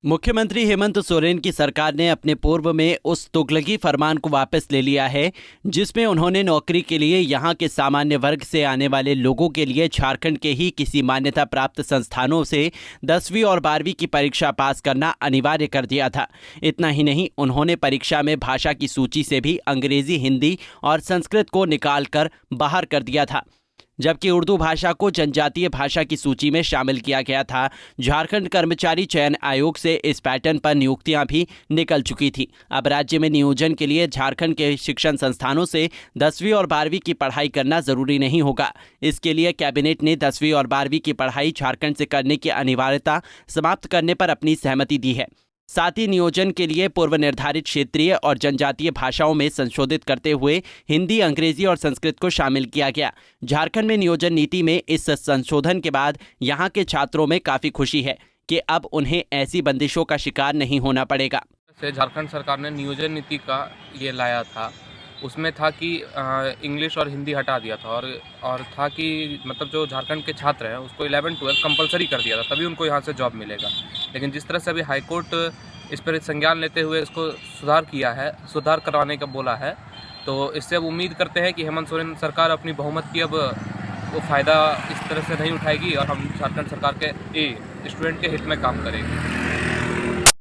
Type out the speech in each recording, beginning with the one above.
मुख्यमंत्री हेमंत सोरेन की सरकार ने अपने पूर्व में उस तुगलकी फरमान को वापस ले लिया है जिसमें उन्होंने नौकरी के लिए यहां के सामान्य वर्ग से आने वाले लोगों के लिए झारखंड के ही किसी मान्यता प्राप्त संस्थानों से 10वीं और 12वीं की परीक्षा पास करना अनिवार्य कर दिया था। इतना ही नहीं, उन्होंने परीक्षा में भाषा की सूची से भी अंग्रेजी, हिंदी और संस्कृत को निकाल कर बाहर कर दिया था, जबकि उर्दू भाषा को जनजातीय भाषा की सूची में शामिल किया गया था। झारखंड कर्मचारी चयन आयोग से इस पैटर्न पर नियुक्तियां भी निकल चुकी थी। अब राज्य में नियोजन के लिए झारखंड के शिक्षण संस्थानों से 10वीं और 12वीं की पढ़ाई करना जरूरी नहीं होगा। इसके लिए कैबिनेट ने 10वीं और 12वीं की पढ़ाई झारखंड से करने की अनिवार्यता समाप्त करने पर अपनी सहमति दी है। साथ ही नियोजन के लिए पूर्व निर्धारित क्षेत्रीय और जनजातीय भाषाओं में संशोधित करते हुए हिंदी, अंग्रेजी और संस्कृत को शामिल किया गया। झारखंड में नियोजन नीति में इस संशोधन के बाद यहां के छात्रों में काफी खुशी है कि अब उन्हें ऐसी बंदिशों का शिकार नहीं होना पड़ेगा। झारखंड सरकार ने नियोजन नीति का ये लाया था, उसमें था कि इंग्लिश और हिंदी हटा दिया था और था कि मतलब जो झारखंड के छात्र हैं उसको 11-12 कंपलसरी कर दिया था, तभी उनको यहाँ से जॉब मिलेगा। लेकिन जिस तरह से अभी हाईकोर्ट इस पर संज्ञान लेते हुए इसको सुधार करवाने का बोला है, तो इससे अब उम्मीद करते हैं कि हेमंत सोरेन सरकार अपनी बहुमत की अब वो फ़ायदा इस तरह से नहीं उठाएगी और हम झारखंड सरकार के स्टूडेंट के हित में काम करेंगे।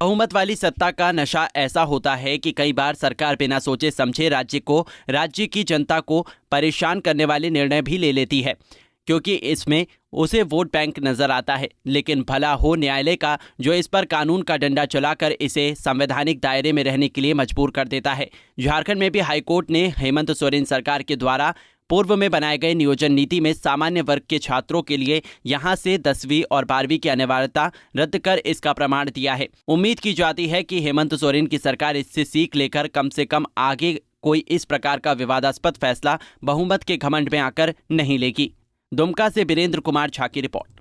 बहुमत वाली सत्ता का नशा ऐसा होता है कि कई बार सरकार बिना सोचे समझे राज्य की जनता को परेशान करने वाले निर्णय भी ले लेती है, क्योंकि इसमें उसे वोट बैंक नजर आता है। लेकिन भला हो न्यायालय का, जो इस पर कानून का डंडा चलाकर इसे संवैधानिक दायरे में रहने के लिए मजबूर कर देता है। झारखंड में भी हाईकोर्ट ने हेमंत सोरेन सरकार के द्वारा पूर्व में बनाए गए नियोजन नीति में सामान्य वर्ग के छात्रों के लिए यहां से 10वीं और 12वीं की अनिवार्यता रद्द कर इसका प्रमाण दिया है। उम्मीद की जाती है कि हेमंत सोरेन की सरकार इससे सीख लेकर कम से कम आगे कोई इस प्रकार का विवादास्पद फैसला बहुमत के घमंड में आकर नहीं लेगी। दुमका से वीरेंद्र कुमार झा की रिपोर्ट।